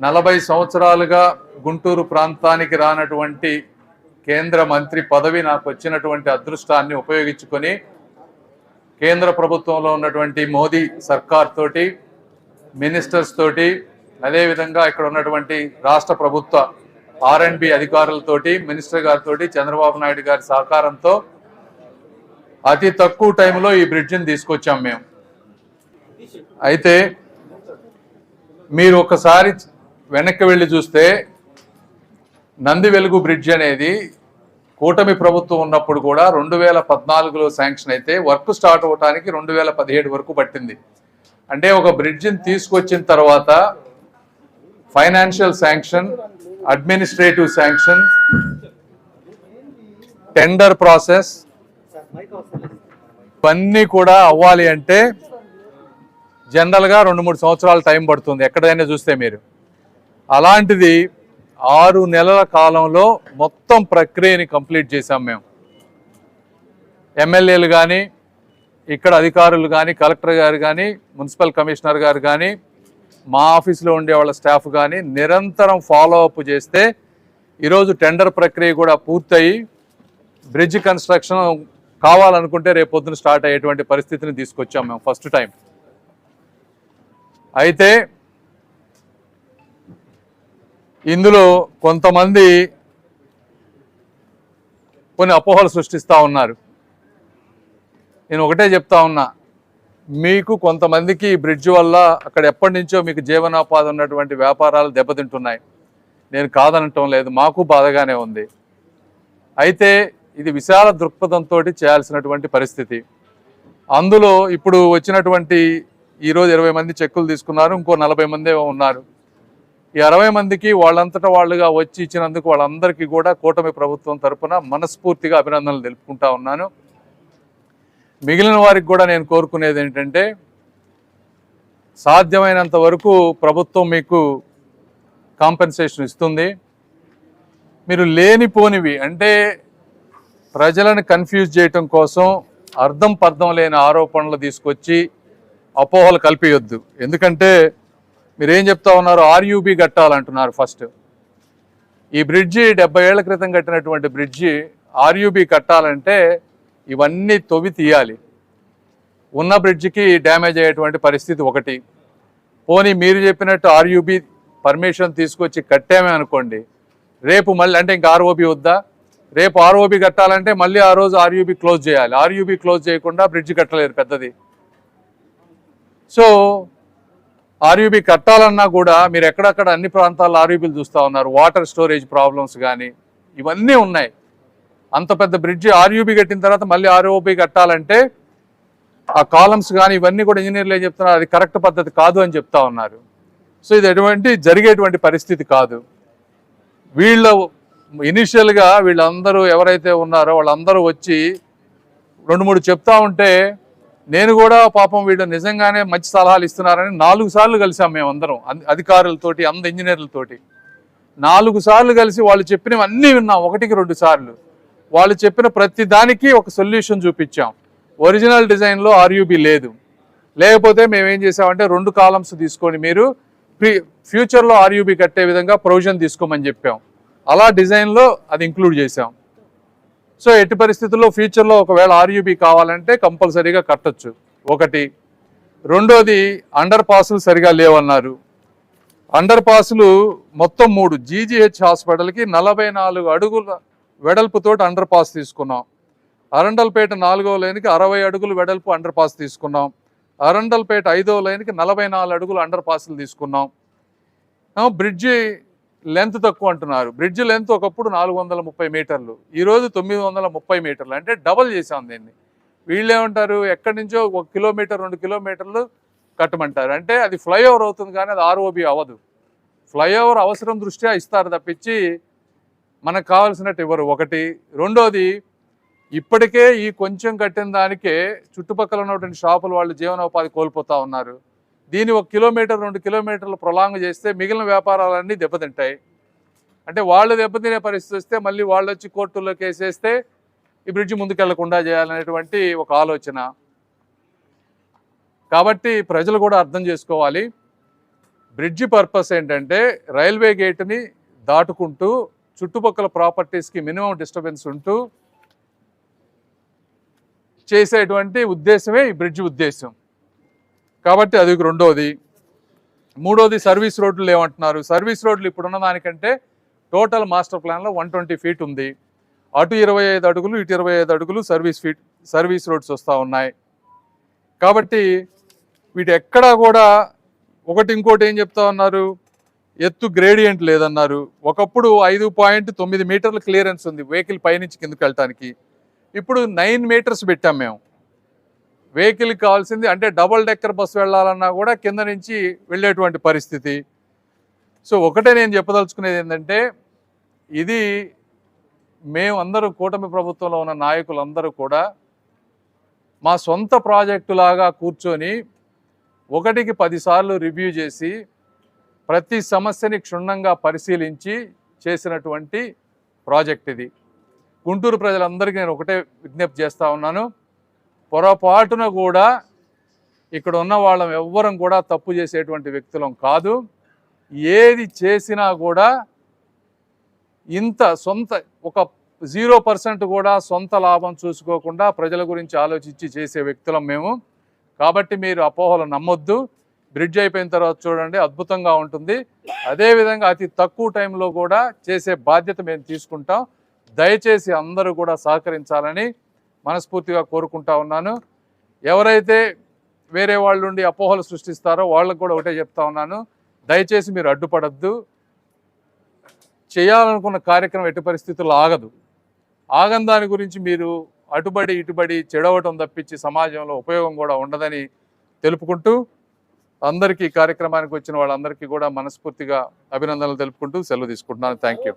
40 సంవత్సరాలుగా గుంటూరు ప్రాంతానికి రానటువంటి కేంద్ర మంత్రి పదవి నాకు వచ్చినటువంటి అదృష్టాన్ని ఉపయోగించుకొని కేంద్ర ప్రభుత్వంలో ఉన్నటువంటి మోదీ సర్కార్ తోటి, మినిస్టర్స్ తోటి, అదేవిధంగా ఇక్కడ ఉన్నటువంటి రాష్ట్ర ప్రభుత్వ R&B అధికారులతోటి, మినిస్టర్ గారితో, చంద్రబాబు నాయుడు గారి సహకారంతో అతి తక్కువ టైంలో ఈ బ్రిడ్జిని తీసుకొచ్చాం మేము. అయితే మీరు ఒకసారి వెనక్కి వెళ్ళి చూస్తే నంది వెలుగు బ్రిడ్జ్ అనేది కూటమి ప్రభుత్వం ఉన్నప్పుడు కూడా 2014లో శాంక్షన్ అయితే వర్క్ స్టార్ట్ అవడానికి 2017 వరకు పట్టింది. అంటే ఒక బ్రిడ్జిని తీసుకొచ్చిన తర్వాత financial sanction, administrative sanction, tender process ఇవన్నీ కూడా అవ్వాలి అంటే జనరల్గా 2-3 సంవత్సరాల టైం పడుతుంది ఎక్కడైనా చూస్తే మీరు. అలాంటిది 6 నెలల కాలంలో మొత్తం ప్రక్రియని కంప్లీట్ చేశాం మేము. ఎమ్మెల్యేలు కానీ, ఇక్కడ అధికారులు కానీ, కలెక్టర్ గారు కానీ, మున్సిపల్ కమిషనర్ గారు కానీ, మా ఆఫీస్లో ఉండే వాళ్ళ స్టాఫ్ కానీ నిరంతరం ఫాలో అప్ చేస్తే ఈరోజు టెండర్ ప్రక్రియ కూడా పూర్తయి బ్రిడ్జ్ కన్స్ట్రక్షన్ కావాలనుకుంటే రేపు పొద్దున స్టార్ట్ అయ్యేటువంటి పరిస్థితిని తీసుకొచ్చాం మేము ఫస్ట్ టైం. అయితే ఇందులో కొంతమంది కొన్ని అపోహలు సృష్టిస్తూ ఉన్నారు. నేను ఒకటే చెప్తా ఉన్నా, మీకు కొంతమందికి బ్రిడ్జ్ వల్ల అక్కడ ఎప్పటి నుంచో మీకు జీవనోపాధి ఉన్నటువంటి వ్యాపారాలు దెబ్బతింటున్నాయి. నేను కాదనటం లేదు, మాకు బాధగానే ఉంది. అయితే ఇది విశాల దృక్పథంతో చేయాల్సినటువంటి పరిస్థితి. అందులో ఇప్పుడు వచ్చినటువంటి ఈరోజు 20 మంది చెక్కులు తీసుకున్నారు, ఇంకో 40 మందే ఉన్నారు. ఈ 60 మందికి వాళ్ళంతటా వాళ్ళుగా వచ్చి ఇచ్చినందుకు వాళ్ళందరికీ కూడా కూటమి ప్రభుత్వం తరఫున మనస్ఫూర్తిగా అభినందనలు తెలుపుకుంటా ఉన్నాను. మిగిలిన వారికి కూడా నేను కోరుకునేది ఏంటంటే, సాధ్యమైనంత వరకు ప్రభుత్వం మీకు కాంపెన్సేషన్ ఇస్తుంది. మీరు లేనిపోనివి అంటే ప్రజలను కన్ఫ్యూజ్ చేయటం కోసం అర్థం పర్థం లేని ఆరోపణలు తీసుకొచ్చి అపోహలు కల్పియొద్దు. ఎందుకంటే మీరేం చెప్తా ఉన్నారు, RUB కట్టాలంటున్నారు. ఫస్ట్ ఈ బ్రిడ్జి 70 ఏళ్ల క్రితం కట్టినటువంటి బ్రిడ్జి RUB కట్టాలంటే ఇవన్నీ తొవి తీయాలి. ఉన్న బ్రిడ్జికి డ్యామేజ్ అయ్యేటువంటి పరిస్థితి ఒకటి. పోనీ మీరు చెప్పినట్టు RUB పర్మిషన్ తీసుకొచ్చి కట్టామే అనుకోండి, రేపు మళ్ళీ అంటే ఇంకా ROB వద్దా? రేపు ROB కట్టాలంటే మళ్ళీ ఆ రోజు RUB క్లోజ్ చేయాలి. RUB క్లోజ్ చేయకుండా బ్రిడ్జ్ కట్టలేరు పెద్దది. సో RUB కట్టాలన్నా కూడా మీరు ఎక్కడక్కడ అన్ని ప్రాంతాల్లో RUBలు చూస్తూ ఉన్నారు. వాటర్ స్టోరేజ్ ప్రాబ్లమ్స్ కానీ ఇవన్నీ ఉన్నాయి. అంత పెద్ద బ్రిడ్జి RUB కట్టిన తర్వాత మళ్ళీ ROB కట్టాలంటే ఆ కాలమ్స్ కానీ ఇవన్నీ కూడా ఇంజనీర్లు ఏం చెప్తున్నారు, అది కరెక్ట్ పద్ధతి కాదు అని చెప్తా ఉన్నారు. సో ఇది జరిగేటువంటి పరిస్థితి కాదు. ఇనిషియల్గా వీళ్ళందరూ ఎవరైతే ఉన్నారో వాళ్ళందరూ వచ్చి 2-3 చెప్తా ఉంటే నేను కూడా పాపం వీళ్ళు నిజంగానే మంచి సలహాలు ఇస్తున్నారని 4 సార్లు కలిసాం మేమందరం, అధికారులతోటి, ఇంజనీర్లతోటి 4 సార్లు కలిసి వాళ్ళు చెప్పినవి అన్నీ విన్నాం. 1-2 సార్లు వాళ్ళు చెప్పిన ప్రతి దానికి ఒక సొల్యూషన్ చూపించాం. ఒరిజినల్ డిజైన్లో RUB లేదు. లేకపోతే మేమేం చేసామంటే 2 కాలమ్స్ తీసుకొని మీరు ఫ్యూచర్లో RUB కట్టే విధంగా ప్రొవిజన్ తీసుకోమని చెప్పాం. అలా డిజైన్లో అది ఇంక్లూడ్ చేసాం. సో ఎట్టి పరిస్థితుల్లో ఫ్యూచర్లో ఒకవేళ RUB కావాలంటే కంపల్సరీగా కట్టచ్చు. ఒకటి. రెండోది, అండర్ పాసులు సరిగా లేవన్నారు. అండర్ పాసులు మొత్తం 3 GGH హాస్పిటల్కి 44 అడుగుల వెడల్పుతోటి అండర్ పాస్ తీసుకున్నాం. అరండల్పేట 4వ లైన్కి 60 అడుగులు వెడల్పు అండర్ పాస్ తీసుకున్నాం. అరండల్పేట 5వ లైన్కి 44 అడుగులు అండర్ పాసులు తీసుకున్నాం. బ్రిడ్జి లెంత్ తక్కువ అంటున్నారు. బ్రిడ్జ్ లెంత్ ఒకప్పుడు 430 మీటర్లు, ఈరోజు 930 మీటర్లు, అంటే డబల్ చేసాం దీన్ని. వీళ్ళేమంటారు, ఎక్కడి నుంచో 1 కిలోమీటర్ 2 కిలోమీటర్లు కట్టమంటారు. అంటే అది ఫ్లైఓవర్ అవుతుంది కానీ అది ROB అవ్వదు. ఫ్లైఓవర్ అవసరం దృష్ట్యా ఇస్తారు తప్పించి మనకు కావాల్సినట్టు ఇవ్వరు. ఒకటి. రెండోది, ఇప్పటికే ఈ కొంచెం కట్టిన దానికే చుట్టుపక్కల ఉన్నటువంటి షాపుల వాళ్ళు జీవనోపాధి కోల్పోతూ ఉన్నారు. దీన్ని 1 కిలోమీటర్ 2 కిలోమీటర్లు ప్రొలాంగ్ చేస్తే మిగిలిన వ్యాపారాలన్నీ దెబ్బతింటాయి. అంటే వాళ్ళు దెబ్బతినే పరిస్థితి వస్తే మళ్ళీ వాళ్ళు వచ్చి కోర్టుల్లో కేసేస్తే ఈ బ్రిడ్జి ముందుకెళ్లకుండా చేయాలనేటువంటి ఒక ఆలోచన. కాబట్టి ప్రజలు కూడా అర్థం చేసుకోవాలి, బ్రిడ్జి పర్పస్ ఏంటంటే రైల్వే గేట్ని దాటుకుంటూ చుట్టుపక్కల ప్రాపర్టీస్కి మినిమం డిస్టర్బెన్స్ ఉంటూ చేసేటువంటి ఉద్దేశమే ఈ బ్రిడ్జ్ ఉద్దేశం. కాబట్టి అది రెండోది. మూడోది సర్వీస్ రోడ్లు ఏమంటున్నారు. సర్వీస్ రోడ్లు ఇప్పుడున్న దానికంటే టోటల్ మాస్టర్ ప్లాన్లో 120 ఫీట్ ఉంది. అటు 25 అడుగులు ఇటు 25 అడుగులు సర్వీస్ రోడ్స్ వస్తూ ఉన్నాయి. కాబట్టి వీటి ఎక్కడా కూడా ఇంకోటి ఏం చెప్తా ఉన్నారు, ఎత్తు గ్రేడియంట్ లేదన్నారు. ఒకప్పుడు 5.9 మీటర్ల క్లియరెన్స్ ఉంది వెహికల్ పైనుంచి కిందకి వెళ్ళటానికి. ఇప్పుడు 9 మీటర్స్ పెట్టాం మేము. వెహికల్కి కావాల్సింది అంటే డబుల్ డెక్కర్ బస్సు వెళ్ళాలన్నా కూడా కింద నుంచి వెళ్ళేటువంటి పరిస్థితి. సో ఒకటే నేను చెప్పదలుచుకునేది ఏంటంటే, ఇది మేమందరూ కూటమి ప్రభుత్వంలో ఉన్న నాయకులందరూ కూడా మా సొంత ప్రాజెక్టు లాగా కూర్చొని 1కి 10 సార్లు రివ్యూ చేసి ప్రతి సమస్యని క్షుణ్ణంగా పరిశీలించి చేసినటువంటి ప్రాజెక్ట్ ఇది. గుంటూరు ప్రజలందరికీ నేను ఒకటే విజ్ఞప్తి చేస్తూ ఉన్నాను, పొరపాటున కూడా ఇక్కడ ఉన్న వాళ్ళం ఎవ్వరం కూడా తప్పు చేసేటువంటి వ్యక్తులం కాదు. ఏది చేసినా కూడా ఇంత సొంత ఒక 0% కూడా సొంత లాభం చూసుకోకుండా ప్రజల గురించి ఆలోచించి చేసే వ్యక్తులం మేము. కాబట్టి మీరు అపోహలు నమ్మొద్దు. బ్రిడ్జ్ అయిపోయిన తర్వాత చూడండి, అద్భుతంగా ఉంటుంది. అదేవిధంగా అతి తక్కువ టైంలో కూడా చేసే బాధ్యత మేము తీసుకుంటాం. దయచేసి అందరూ కూడా సహకరించాలని మనస్ఫూర్తిగా కోరుకుంటా ఉన్నాను. ఎవరైతే వేరే వాళ్ళ నుండి అపోహలు సృష్టిస్తారో వాళ్ళకు కూడా ఒకటే చెప్తా ఉన్నాను, దయచేసి మీరు అడ్డుపడద్దు. చేయాలనుకున్న కార్యక్రమం ఎట్టి పరిస్థితుల్లో ఆగని దాని గురించి మీరు అటుబడి ఇటుబడి చెడవటం తప్పించి సమాజంలో ఉపయోగం కూడా ఉండదని తెలుపుకుంటూ, అందరికీ కార్యక్రమానికి వచ్చిన వాళ్ళందరికీ కూడా మనస్ఫూర్తిగా అభినందనలు తెలుపుకుంటూ సెలవు తీసుకుంటున్నాను. Thank you.